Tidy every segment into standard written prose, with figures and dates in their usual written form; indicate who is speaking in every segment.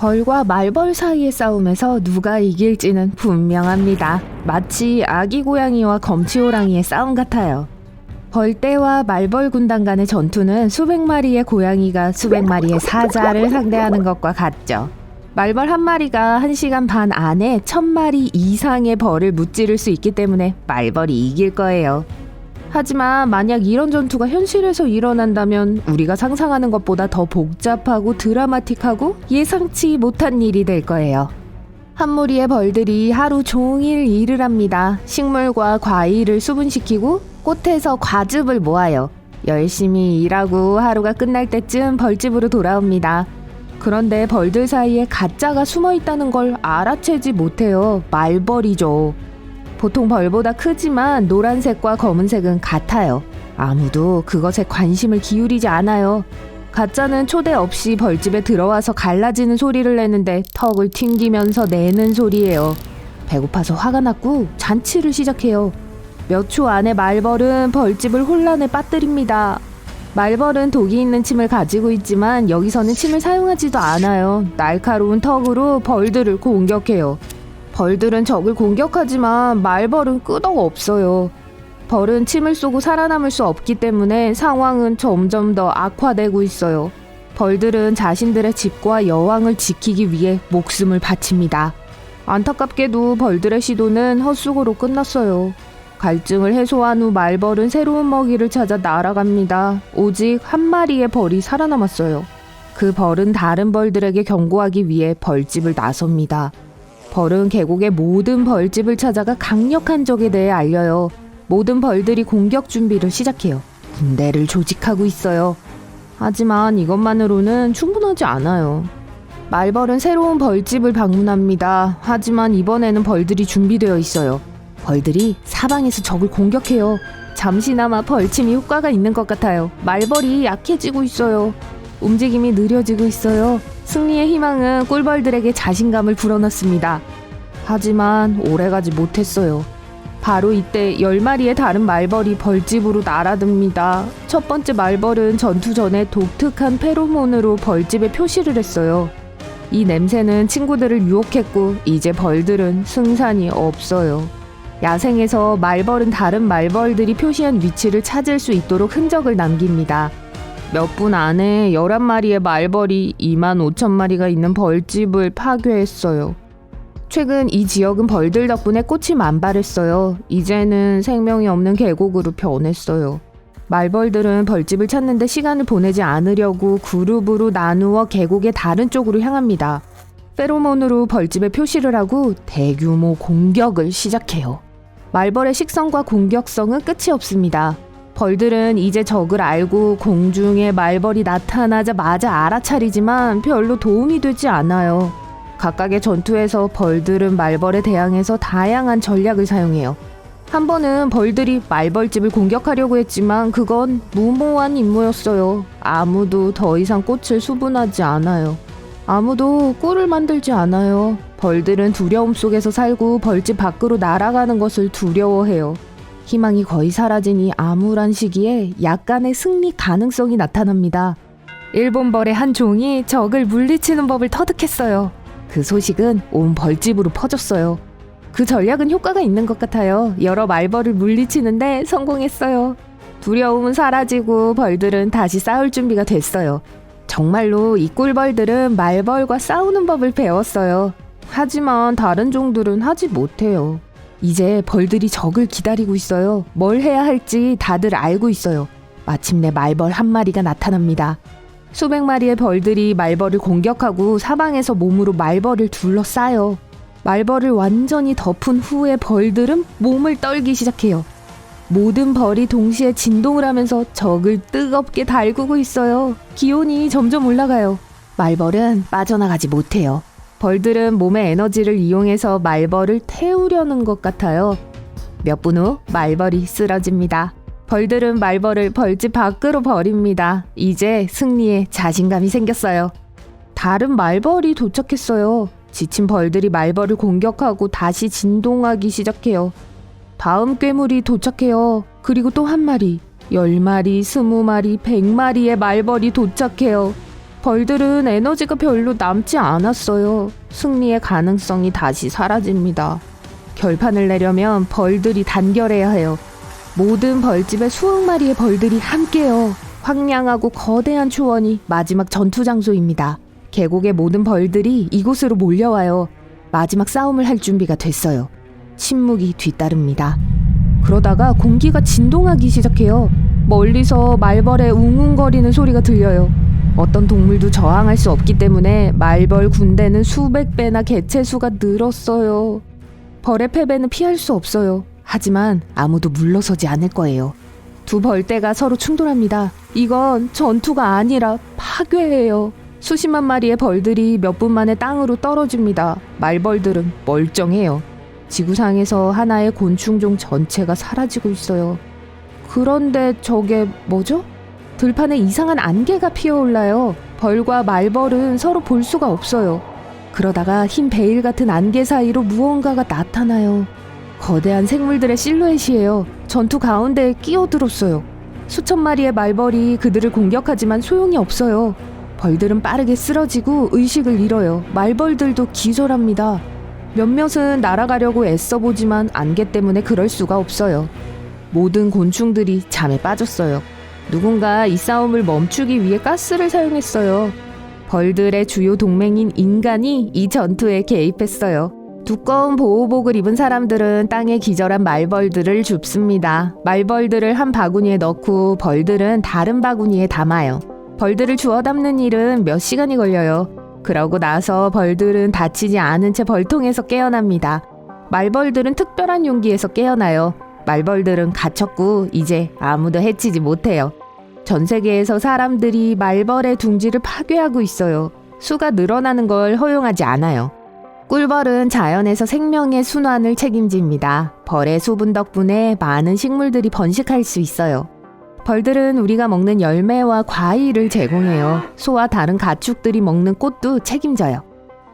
Speaker 1: 벌과 말벌 사이의 싸움에서 누가 이길지는 분명합니다. 마치 아기 고양이와 검치호랑이의 싸움 같아요. 벌떼와 말벌 군단 간의 전투는 수백 마리의 고양이가 수백 마리의 사자를 상대하는 것과 같죠. 말벌 한 마리가 1시간 반 안에 1000마리 이상의 벌을 무찌를 수 있기 때문에 말벌이 이길 거예요. 하지만 만약 이런 전투가 현실에서 일어난다면 우리가 상상하는 것보다 더 복잡하고 드라마틱하고 예상치 못한 일이 될 거예요. 한 무리의 벌들이 하루 종일 일을 합니다. 식물과 과일을 수분시키고 꽃에서 과즙을 모아요. 열심히 일하고 하루가 끝날 때쯤 벌집으로 돌아옵니다. 그런데 벌들 사이에 가짜가 숨어 있다는 걸 알아채지 못해요. 말벌이죠. 보통 벌보다 크지만 노란색과 검은색은 같아요. 아무도 그것에 관심을 기울이지 않아요. 가짜는 초대 없이 벌집에 들어와서 갈라지는 소리를 내는데 턱을 튕기면서 내는 소리예요. 배고파서 화가 났고 잔치를 시작해요. 몇 초 안에 말벌은 벌집을 혼란에 빠뜨립니다. 말벌은 독이 있는 침을 가지고 있지만 여기서는 침을 사용하지도 않아요. 날카로운 턱으로 벌들을 공격해요. 벌들은 적을 공격하지만 말벌은 끄떡없어요. 벌은 침을 쏘고 살아남을 수 없기 때문에 상황은 점점 더 악화되고 있어요. 벌들은 자신들의 집과 여왕을 지키기 위해 목숨을 바칩니다. 안타깝게도 벌들의 시도는 헛수고로 끝났어요. 갈증을 해소한 후 말벌은 새로운 먹이를 찾아 날아갑니다. 오직 한 마리의 벌이 살아남았어요. 그 벌은 다른 벌들에게 경고하기 위해 벌집을 나섭니다. 벌은 계곡의 모든 벌집을 찾아가 강력한 적에 대해 알려요. 모든 벌들이 공격 준비를 시작해요. 군대를 조직하고 있어요. 하지만 이것만으로는 충분하지 않아요. 말벌은 새로운 벌집을 방문합니다. 하지만 이번에는 벌들이 준비되어 있어요. 벌들이 사방에서 적을 공격해요. 잠시나마 벌침이 효과가 있는 것 같아요. 말벌이 약해지고 있어요. 움직임이 느려지고 있어요. 승리의 희망은 꿀벌들에게 자신감을 불어넣습니다. 하지만 오래가지 못했어요. 바로 이때 10마리의 다른 말벌이 벌집으로 날아듭니다. 첫 번째 말벌은 전투 전에 독특한 페로몬으로 벌집에 표시를 했어요. 이 냄새는 친구들을 유혹했고 이제 벌들은 승산이 없어요. 야생에서 말벌은 다른 말벌들이 표시한 위치를 찾을 수 있도록 흔적을 남깁니다. 몇 분 안에 11마리의 말벌이 25,000마리가 있는 벌집을 파괴했어요. 최근 이 지역은 벌들 덕분에 꽃이 만발했어요. 이제는 생명이 없는 계곡으로 변했어요. 말벌들은 벌집을 찾는데 시간을 보내지 않으려고 그룹으로 나누어 계곡의 다른 쪽으로 향합니다. 페로몬으로 벌집에 표시를 하고 대규모 공격을 시작해요. 말벌의 식성과 공격성은 끝이 없습니다. 벌들은 이제 적을 알고 공중에 말벌이 나타나자마자 알아차리지만 별로 도움이 되지 않아요. 각각의 전투에서 벌들은 말벌에 대항해서 다양한 전략을 사용해요. 한 번은 벌들이 말벌집을 공격하려고 했지만 그건 무모한 임무였어요. 아무도 더 이상 꽃을 수분하지 않아요. 아무도 꿀을 만들지 않아요. 벌들은 두려움 속에서 살고 벌집 밖으로 날아가는 것을 두려워해요. 희망이 거의 사라진 이 암울한 시기에 약간의 승리 가능성이 나타납니다. 일본 벌의 한 종이 적을 물리치는 법을 터득했어요. 그 소식은 온 벌집으로 퍼졌어요. 그 전략은 효과가 있는 것 같아요. 여러 말벌을 물리치는데 성공했어요. 두려움은 사라지고 벌들은 다시 싸울 준비가 됐어요. 정말로 이 꿀벌들은 말벌과 싸우는 법을 배웠어요. 하지만 다른 종들은 하지 못해요. 이제 벌들이 적을 기다리고 있어요. 뭘 해야 할지 다들 알고 있어요. 마침내 말벌 한 마리가 나타납니다. 수백 마리의 벌들이 말벌을 공격하고 사방에서 몸으로 말벌을 둘러싸요. 말벌을 완전히 덮은 후에 벌들은 몸을 떨기 시작해요. 모든 벌이 동시에 진동을 하면서 적을 뜨겁게 달구고 있어요. 기온이 점점 올라가요. 말벌은 빠져나가지 못해요. 벌들은 몸의 에너지를 이용해서 말벌을 태우려는 것 같아요. 몇 분 후 말벌이 쓰러집니다. 벌들은 말벌을 벌집 밖으로 버립니다. 이제 승리에 자신감이 생겼어요. 다른 말벌이 도착했어요. 지친 벌들이 말벌을 공격하고 다시 진동하기 시작해요. 다음 괴물이 도착해요. 그리고 또 한 마리, 10마리, 20마리, 100마리의 말벌이 도착해요. 벌들은 에너지가 별로 남지 않았어요. 승리의 가능성이 다시 사라집니다. 결판을 내려면 벌들이 단결해야 해요. 모든 벌집에 수억 마리의 벌들이 함께요. 황량하고 거대한 초원이 마지막 전투 장소입니다. 계곡의 모든 벌들이 이곳으로 몰려와요. 마지막 싸움을 할 준비가 됐어요. 침묵이 뒤따릅니다. 그러다가 공기가 진동하기 시작해요. 멀리서 말벌의 웅웅거리는 소리가 들려요. 어떤 동물도 저항할 수 없기 때문에 말벌 군대는 수백 배나 개체수가 늘었어요. 벌의 패배는 피할 수 없어요. 하지만 아무도 물러서지 않을 거예요. 두 벌떼가 서로 충돌합니다. 이건 전투가 아니라 파괴예요. 수십만 마리의 벌들이 몇 분 만에 땅으로 떨어집니다. 말벌들은 멀쩡해요. 지구상에서 하나의 곤충종 전체가 사라지고 있어요. 그런데 저게 뭐죠? 들판에 이상한 안개가 피어올라요. 벌과 말벌은 서로 볼 수가 없어요. 그러다가 흰 베일 같은 안개 사이로 무언가가 나타나요. 거대한 생물들의 실루엣이에요. 전투 가운데에 끼어들었어요. 수천 마리의 말벌이 그들을 공격하지만 소용이 없어요. 벌들은 빠르게 쓰러지고 의식을 잃어요. 말벌들도 기절합니다. 몇몇은 날아가려고 애써보지만 안개 때문에 그럴 수가 없어요. 모든 곤충들이 잠에 빠졌어요. 누군가 이 싸움을 멈추기 위해 가스를 사용했어요. 벌들의 주요 동맹인 인간이 이 전투에 개입했어요. 두꺼운 보호복을 입은 사람들은 땅에 기절한 말벌들을 줍습니다. 말벌들을 한 바구니에 넣고 벌들은 다른 바구니에 담아요. 벌들을 주워 담는 일은 몇 시간이 걸려요. 그러고 나서 벌들은 다치지 않은 채 벌통에서 깨어납니다. 말벌들은 특별한 용기에서 깨어나요. 말벌들은 갇혔고 이제 아무도 해치지 못해요. 전 세계에서 사람들이 말벌의 둥지를 파괴하고 있어요. 수가 늘어나는 걸 허용하지 않아요. 꿀벌은 자연에서 생명의 순환을 책임집니다. 벌의 수분 덕분에 많은 식물들이 번식할 수 있어요. 벌들은 우리가 먹는 열매와 과일을 제공해요. 소와 다른 가축들이 먹는 꽃도 책임져요.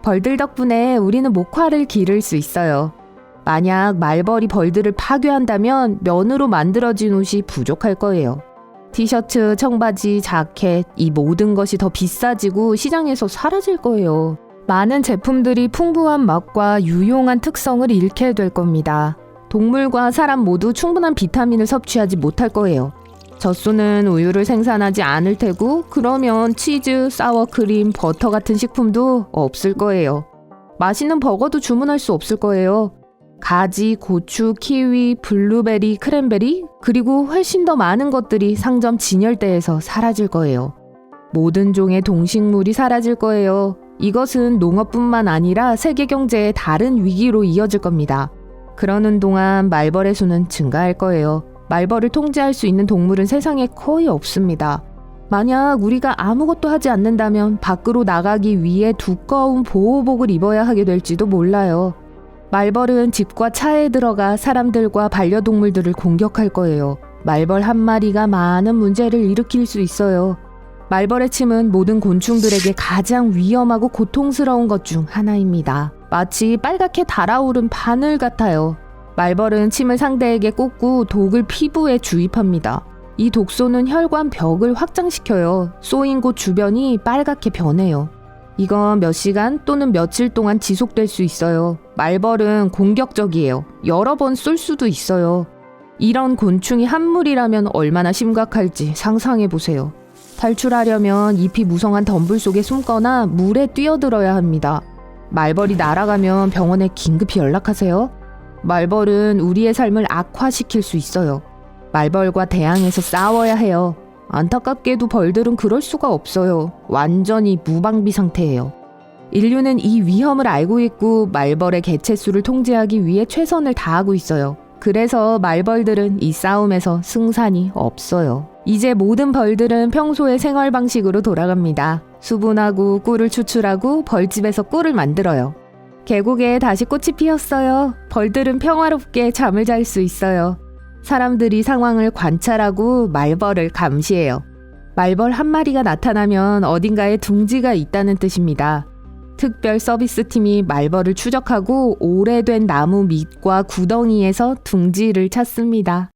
Speaker 1: 벌들 덕분에 우리는 목화를 기를 수 있어요. 만약 말벌이 벌들을 파괴한다면 면으로 만들어진 옷이 부족할 거예요. 티셔츠, 청바지, 자켓, 이 모든 것이 더 비싸지고 시장에서 사라질 거예요. 많은 제품들이 풍부한 맛과 유용한 특성을 잃게 될 겁니다. 동물과 사람 모두 충분한 비타민을 섭취하지 못할 거예요. 젖소는 우유를 생산하지 않을 테고 그러면 치즈, 사워크림, 버터 같은 식품도 없을 거예요. 맛있는 버거도 주문할 수 없을 거예요. 가지, 고추, 키위, 블루베리, 크랜베리 그리고 훨씬 더 많은 것들이 상점 진열대에서 사라질 거예요. 모든 종의 동식물이 사라질 거예요. 이것은 농업뿐만 아니라 세계 경제의 다른 위기로 이어질 겁니다. 그러는 동안 말벌의 수는 증가할 거예요. 말벌을 통제할 수 있는 동물은 세상에 거의 없습니다. 만약 우리가 아무것도 하지 않는다면 밖으로 나가기 위해 두꺼운 보호복을 입어야 하게 될지도 몰라요. 말벌은 집과 차에 들어가 사람들과 반려동물들을 공격할 거예요. 말벌 한 마리가 많은 문제를 일으킬 수 있어요. 말벌의 침은 모든 곤충들에게 가장 위험하고 고통스러운 것 중 하나입니다. 마치 빨갛게 달아오른 바늘 같아요. 말벌은 침을 상대에게 꽂고 독을 피부에 주입합니다. 이 독소는 혈관 벽을 확장시켜요. 쏘인 곳 주변이 빨갛게 변해요. 이건 몇 시간 또는 며칠 동안 지속될 수 있어요. 말벌은 공격적이에요. 여러 번 쏠 수도 있어요. 이런 곤충이 한 무리라면 얼마나 심각할지 상상해보세요. 탈출하려면 잎이 무성한 덤불 속에 숨거나 물에 뛰어들어야 합니다. 말벌이 날아가면 병원에 긴급히 연락하세요. 말벌은 우리의 삶을 악화시킬 수 있어요. 말벌과 대항해서 싸워야 해요. 안타깝게도 벌들은 그럴 수가 없어요. 완전히 무방비 상태예요. 인류는 이 위험을 알고 있고 말벌의 개체수를 통제하기 위해 최선을 다하고 있어요. 그래서 말벌들은 이 싸움에서 승산이 없어요. 이제 모든 벌들은 평소의 생활 방식으로 돌아갑니다. 수분하고 꿀을 추출하고 벌집에서 꿀을 만들어요. 계곡에 다시 꽃이 피었어요. 벌들은 평화롭게 잠을 잘 수 있어요. 사람들이 상황을 관찰하고 말벌을 감시해요. 말벌 한 마리가 나타나면 어딘가에 둥지가 있다는 뜻입니다. 특별 서비스팀이 말벌을 추적하고 오래된 나무 밑과 구덩이에서 둥지를 찾습니다.